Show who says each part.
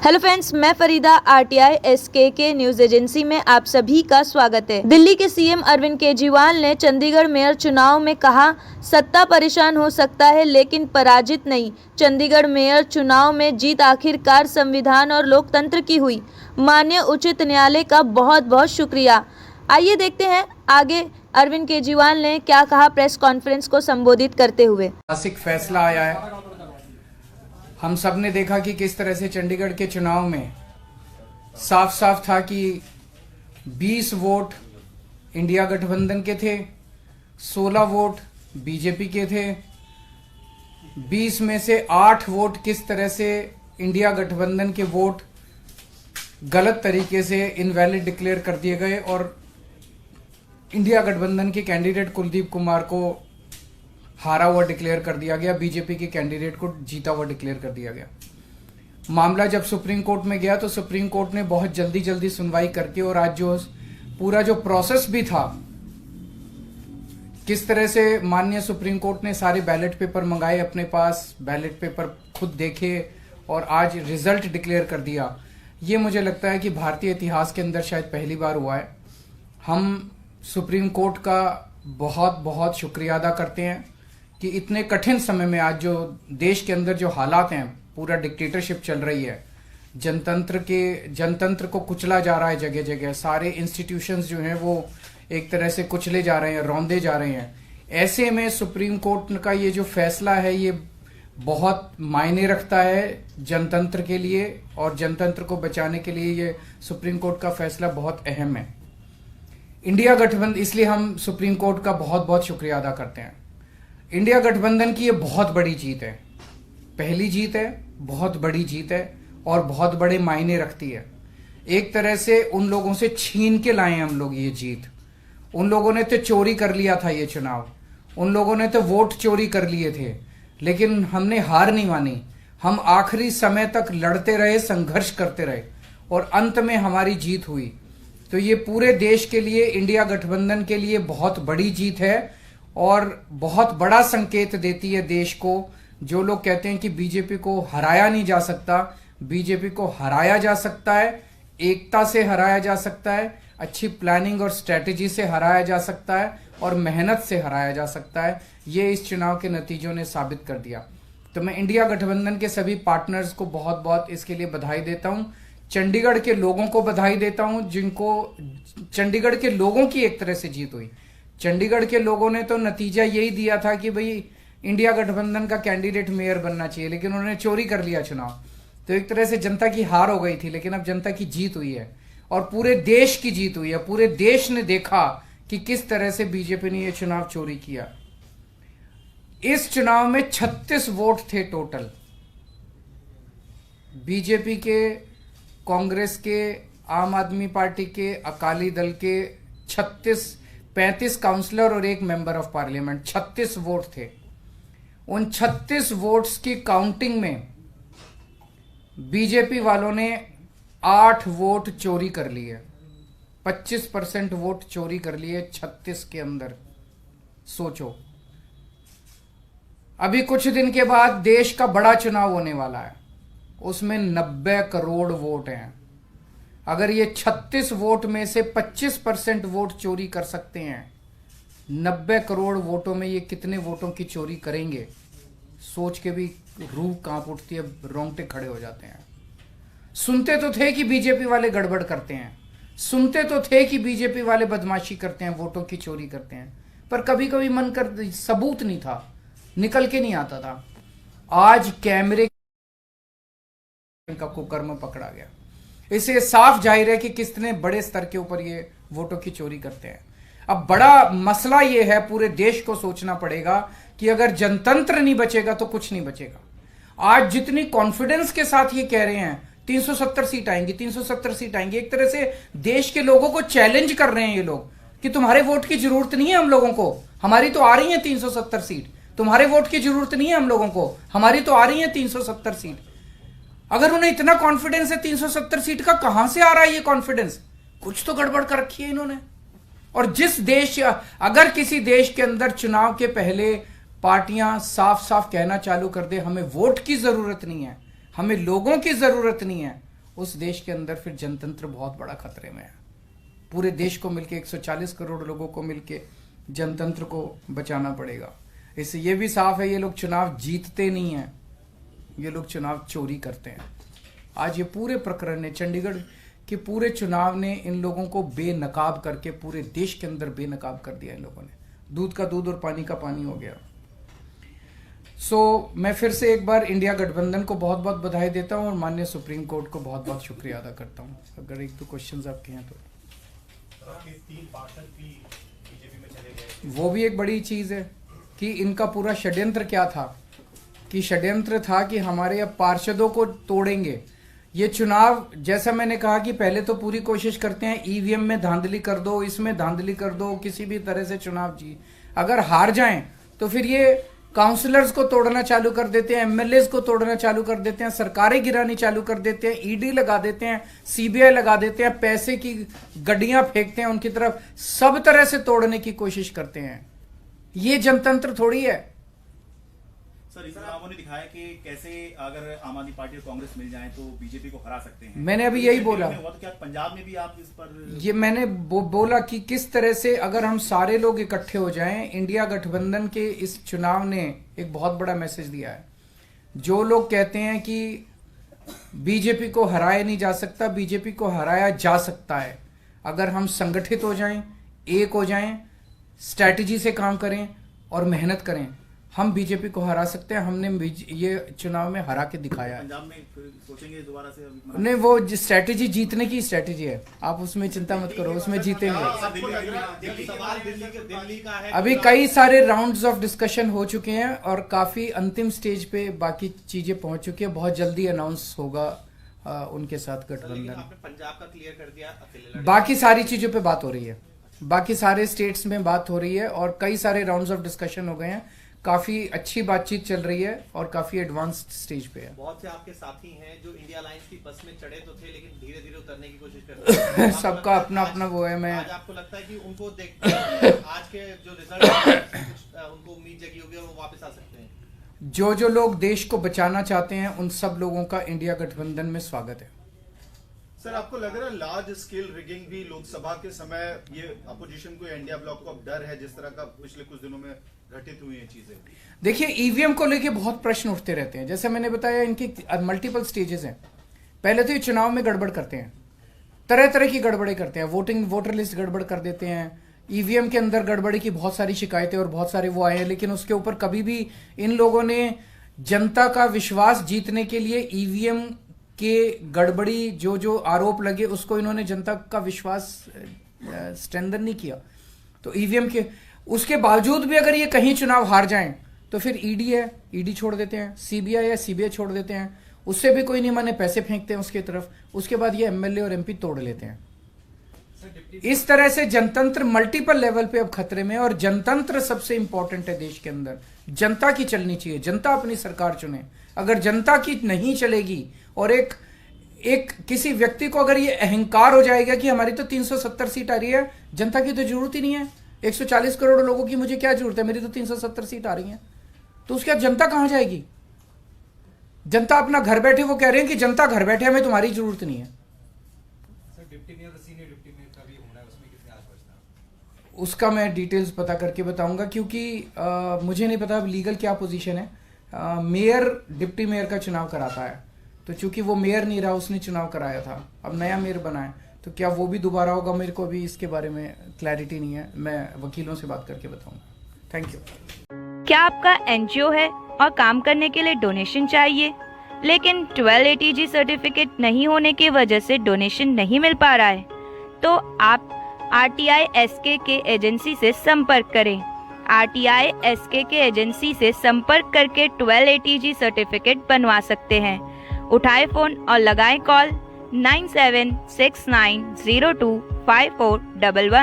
Speaker 1: Hello friends, मैं Farida RTI SKK news agency में आप सभी का स्वागत है। दिल्ली के सीएम अरविंद केजरीवाल ने चंडीगढ़ मेयर चुनाव में कहा, सत्ता परेशान हो सकता है लेकिन पराजित नहीं। चंडीगढ़ मेयर चुनाव में जीत आखिरकार संविधान और लोकतंत्र की हुई। माननीय उच्च न्यायालय का बहुत बहुत शुक्रिया। आइए देखते हैं आगे अरविंद केजरीवाल ने क्या कहा प्रेस कॉन्फ्रेंस को संबोधित करते हुए।
Speaker 2: ऐतिहासिक फैसला आया है। हम सब ने देखा कि किस तरह से चंडीगढ़ के चुनाव में साफ साफ था कि 20 वोट इंडिया गठबंधन के थे, 16 वोट बीजेपी के थे। 20 में से 8 वोट किस तरह से इंडिया गठबंधन के वोट गलत तरीके से इनवैलिड डिक्लेयर कर दिए गए और इंडिया गठबंधन के कैंडिडेट कुलदीप कुमार को हारा हुआ डिक्लेयर कर दिया गया, बीजेपी के कैंडिडेट को जीता हुआ डिक्लेयर कर दिया गया। मामला जब सुप्रीम कोर्ट में गया तो सुप्रीम कोर्ट ने बहुत जल्दी सुनवाई करके और आज जो पूरा जो प्रोसेस भी था, किस तरह से माननीय सुप्रीम कोर्ट ने सारे बैलेट पेपर मंगाए अपने पास, बैलेट पेपर खुद देखे और आज रिजल्ट डिक्लेयर कर दिया। ये मुझे लगता है कि भारतीय इतिहास के अंदर शायद पहली बार हुआ है। हम सुप्रीम कोर्ट का बहुत बहुत शुक्रिया अदा करते हैं कि इतने कठिन समय में आज जो देश के अंदर जो हालात हैं, पूरा डिक्टेटरशिप चल रही है, जनतंत्र को कुचला जा रहा है जगह जगह, सारे इंस्टीट्यूशंस जो हैं वो एक तरह से कुचले जा रहे हैं, रौंदे जा रहे हैं। ऐसे में सुप्रीम कोर्ट का ये जो फैसला है ये बहुत मायने रखता है जनतंत्र के लिए और जनतंत्र को बचाने के लिए ये सुप्रीम कोर्ट का फैसला बहुत अहम है। इंडिया गठबंधन, इसलिए हम सुप्रीम कोर्ट का बहुत बहुत शुक्रिया अदा करते हैं। इंडिया गठबंधन की ये बहुत बड़ी जीत है, पहली जीत है, बहुत बड़ी जीत है और बहुत बड़े मायने रखती है। एक तरह से उन लोगों से छीन के लाए हम लोग ये जीत। उन लोगों ने तो चोरी कर लिया था ये चुनाव, उन लोगों ने तो वोट चोरी कर लिए थे, लेकिन हमने हार नहीं मानी। हम आखिरी समय तक लड़ते रहे, संघर्ष करते रहे और अंत में हमारी जीत हुई। तो ये पूरे देश के लिए, इंडिया गठबंधन के लिए बहुत बड़ी जीत है और बहुत बड़ा संकेत देती है देश को। जो लोग कहते हैं कि बीजेपी को हराया नहीं जा सकता, बीजेपी को हराया जा सकता है, एकता से हराया जा सकता है, अच्छी प्लानिंग और स्ट्रेटेजी से हराया जा सकता है और मेहनत से हराया जा सकता है। ये इस चुनाव के नतीजों ने साबित कर दिया। तो मैं इंडिया गठबंधन के सभी पार्टनर्स को बहुत बहुत इसके लिए बधाई देता हूं। चंडीगढ़ के लोगों को बधाई देता हूं, जिनको चंडीगढ़ के लोगों की एक तरह से जीत हुई। चंडीगढ़ के लोगों ने तो नतीजा यही दिया था कि भाई इंडिया गठबंधन का कैंडिडेट मेयर बनना चाहिए, लेकिन उन्होंने चोरी कर लिया चुनाव। तो एक तरह से जनता की हार हो गई थी, लेकिन अब जनता की जीत हुई है और पूरे देश की जीत हुई है। पूरे देश ने देखा कि किस तरह से बीजेपी ने यह चुनाव चोरी किया। इस चुनाव में 36 वोट थे टोटल, बीजेपी के, कांग्रेस के, आम आदमी पार्टी के, अकाली दल के 35 काउंसलर और 1 मेंबर ऑफ पार्लियामेंट, 36 वोट थे। उन 36 वोट्स की काउंटिंग में बीजेपी वालों ने 8 वोट चोरी कर लिए, 25% वोट चोरी कर लिए 36 के अंदर। सोचो, अभी कुछ दिन के बाद देश का बड़ा चुनाव होने वाला है, उसमें 90 करोड़ वोट हैं। अगर ये 36 वोट में से 25% वोट चोरी कर सकते हैं, 90 करोड़ वोटों में ये कितने वोटों की चोरी करेंगे, सोच के भी रूह कांप उठती है, रोंगटे खड़े हो जाते हैं। सुनते तो थे कि बीजेपी वाले गड़बड़ करते हैं, सुनते तो थे कि बीजेपी वाले बदमाशी करते हैं, वोटों की चोरी करते हैं, पर कभी कभी मन कर सबूत नहीं था, निकल के नहीं आता था। आज कैमरे का कुकर्म पकड़ा गया। इससे साफ जाहिर है कि कितने बड़े स्तर के ऊपर ये वोटों की चोरी करते हैं। अब बड़ा मसला ये है, पूरे देश को सोचना पड़ेगा कि अगर जनतंत्र नहीं बचेगा तो कुछ नहीं बचेगा। आज जितनी कॉन्फिडेंस के साथ ये कह रहे हैं 370 सीट आएंगी, 370 सीट आएंगी, एक तरह से देश के लोगों को चैलेंज कर रहे हैं ये लोग कि तुम्हारे वोट की जरूरत नहीं है हम लोगों को, हमारी तो आ रही है 370 सीट। तुम्हारे वोट की जरूरत नहीं है हम लोगों को, हमारी तो आ रही है 370 सीट। अगर उन्हें इतना कॉन्फिडेंस है 370 सीट का, कहां से आ रहा है ये कॉन्फिडेंस? कुछ तो गड़बड़ कर रखी है इन्होंने। और जिस देश, अगर किसी देश के अंदर चुनाव के पहले पार्टियां साफ साफ कहना चालू कर दे हमें वोट की जरूरत नहीं है, हमें लोगों की जरूरत नहीं है, उस देश के अंदर फिर जनतंत्र बहुत बड़ा खतरे में है। पूरे देश को मिलके 140 करोड़ लोगों को मिलके जनतंत्र को बचाना पड़ेगा। इससे ये भी साफ है, ये लोग चुनाव जीतते नहीं हैं, ये लोग चुनाव चोरी करते हैं। आज ये पूरे प्रकरण ने, चंडीगढ़ के पूरे चुनाव ने इन लोगों को बेनकाब करके पूरे देश के अंदर बेनकाब कर दिया। इन लोगों ने दूध का दूध और पानी का पानी हो गया। मैं फिर से एक बार इंडिया गठबंधन को बहुत बहुत बधाई देता हूं और माननीय सुप्रीम कोर्ट को बहुत बहुत शुक्रिया अदा करता हूं। अगर एक दो क्वेश्चंस आपके हैं तो।
Speaker 3: 3 पार्षद भी बीजेपी में चले गए,
Speaker 2: वो भी एक बड़ी चीज है कि इनका पूरा षड्यंत्र क्या था, कि षड्यंत्र था कि हमारे अब पार्षदों को तोड़ेंगे। ये चुनाव, जैसा मैंने कहा कि पहले तो पूरी कोशिश करते हैं ईवीएम में धांधली कर दो, इसमें धांधली कर दो, किसी भी तरह से चुनाव अगर हार जाएं तो फिर ये काउंसलर्स को तोड़ना चालू कर देते हैं, एमएलएस को तोड़ना चालू कर देते हैं, सरकारें गिरानी चालू कर देते हैं, ईडी लगा देते हैं, सीबीआई लगा देते हैं, पैसे की गड्डियां फेंकते हैं उनकी तरफ, सब तरह से तोड़ने की कोशिश करते हैं। ये जनतंत्र थोड़ी है।
Speaker 3: सर इस चुनावों ने दिखाया कि कैसे अगर आम आदमी पार्टी और कांग्रेस मिल जाए तो बीजेपी को हरा सकते हैं।
Speaker 2: मैंने अभी यही बोला।
Speaker 3: हुआ तो क्या पंजाब में भी आप इस पर?
Speaker 2: ये मैंने बोला कि किस तरह से अगर हम सारे लोग इकट्ठे हो जाएं, इंडिया गठबंधन के इस चुनाव ने एक बहुत बड़ा मैसेज दिया है। जो लोग कहते हैं कि बीजेपी को हराया नहीं जा सकता, बीजेपी को हराया जा सकता है अगर हम संगठित हो जाएं, एक हो जाएं, स्ट्रैटेजी से काम करें और मेहनत करें, हम बीजेपी को हरा सकते हैं। हमने ये चुनाव में हरा के दिखाया है।
Speaker 3: पंजाब में सोचेंगे दोबारा से?
Speaker 2: नहीं, वो स्ट्रैटेजी जीतने की स्ट्रैटेजी है, आप उसमें चिंता मत करो, उसमें जीतेंगे।
Speaker 3: दिल्ली का है,
Speaker 2: अभी कई सारे राउंड्स ऑफ डिस्कशन हो चुके हैं और काफी अंतिम स्टेज पे बाकी चीजें पहुंच चुकी है। बहुत जल्दी अनाउंस होगा उनके साथ गठबंधन।
Speaker 3: आपने पंजाब का क्लियर कर दिया, अकेले
Speaker 2: बाकी सारी चीजों पे बात हो रही है, बाकी सारे स्टेट्स में बात हो रही है और कई सारे राउंड्स ऑफ डिस्कशन हो गए हैं। काफी अच्छी बातचीत चल रही है और काफी एडवांस्ड स्टेज पे है।
Speaker 4: बहुत से आपके साथी हैं जो इंडिया अलायंस की बस में चढ़े तो थे लेकिन धीरे धीरे उतरने की कोशिश करते हैं।
Speaker 2: सबका अपना अपना वो है। मैं
Speaker 4: आज आपको लगता है कि उनको देख आज के जो रिजल्ट उनको उम्मीद जगी होगी और वो वापस आ सकते हैं?
Speaker 2: जो लोग देश को बचाना चाहते हैं उन सब लोगों का इंडिया गठबंधन में स्वागत है।
Speaker 5: सर आपको लग रहा है लार्ज स्केल रिगिंग भी लोकसभा के समय ये अपोजिशन को, इंडिया ब्लॉक को अब डर है, जिस तरह का पिछले कुछ दिनों में घटित हुई हैं चीजें?
Speaker 2: देखिए, ईवीएम को लेके बहुत प्रश्न उठते रहते हैं। जैसे मैंने बताया, इनकी मल्टीपल स्टेजेस हैं। पहले तो ये चुनाव में गड़बड़ करते हैं, तरह तरह की गड़बड़े करते हैं, वोटर लिस्ट गड़बड़ कर देते हैं, ईवीएम के अंदर गड़बड़ी की बहुत सारी शिकायतें और बहुत सारे वो आए हैं, लेकिन उसके ऊपर कभी भी इन लोगों ने जनता का विश्वास जीतने के लिए ईवीएम के गड़बड़ी जो आरोप लगे उसको इन्होंने जनता का विश्वास स्ट्रेंथन नहीं किया। तो ईवीएम के उसके बावजूद भी अगर ये कहीं चुनाव हार जाएं तो फिर ईडी है, ईडी छोड़ देते हैं, सीबीआई है, सीबीआई छोड़ देते हैं, उससे भी कोई नहीं माने, पैसे फेंकते हैं उसकी तरफ, उसके बाद ये एमएलए और एमपी तोड़ लेते हैं। इस तरह से जनतंत्र मल्टीपल लेवल पे अब खतरे में है और जनतंत्र सबसे इंपॉर्टेंट है देश के अंदर। जनता की चलनी चाहिए, जनता अपनी सरकार चुने। अगर जनता की नहीं चलेगी और एक किसी व्यक्ति को अगर ये अहंकार हो जाएगा कि हमारी तो 370 सीट आ रही है, जनता की तो जरूरत ही नहीं है, 140 करोड़ लोगों की मुझे क्या जरूरत है, मेरी तो 370 सीट आ रही है, तो उसके बाद जनता कहां जाएगी? जनता अपना घर बैठे, वो कह रहे हैं कि जनता घर बैठे, हमें तुम्हारी जरूरत नहीं है। उसका मैं डिटेल्स पता करके बताऊंगा, क्योंकि मुझे नहीं पता अब लीगल क्या पोजीशन है। मेयर डिप्टी मेयर का चुनाव कराता है, तो चूंकि वो मेयर नहीं रहा, उसने चुनाव कराया था, अब नया मेयर बना है, तो क्या वो भी दोबारा होगा, मेरे को अभी इसके बारे में क्लैरिटी नहीं है, मैं वकीलों से बात करके बताऊंगा। Thank you.
Speaker 1: क्या आपका एनजीओ है और काम करने के लिए डोनेशन चाहिए, लेकिन 1280G सर्टिफिकेट नहीं होने की वजह से डोनेशन नहीं मिल पा रहा है, तो आप RTI SKK एजेंसी से संपर्क करें। RTI SKK एजेंसी से संपर्क करके 1280G सर्टिफिकेट बनवा सकते हैं। उठाए फोन और लगाएं कॉल 9769025411।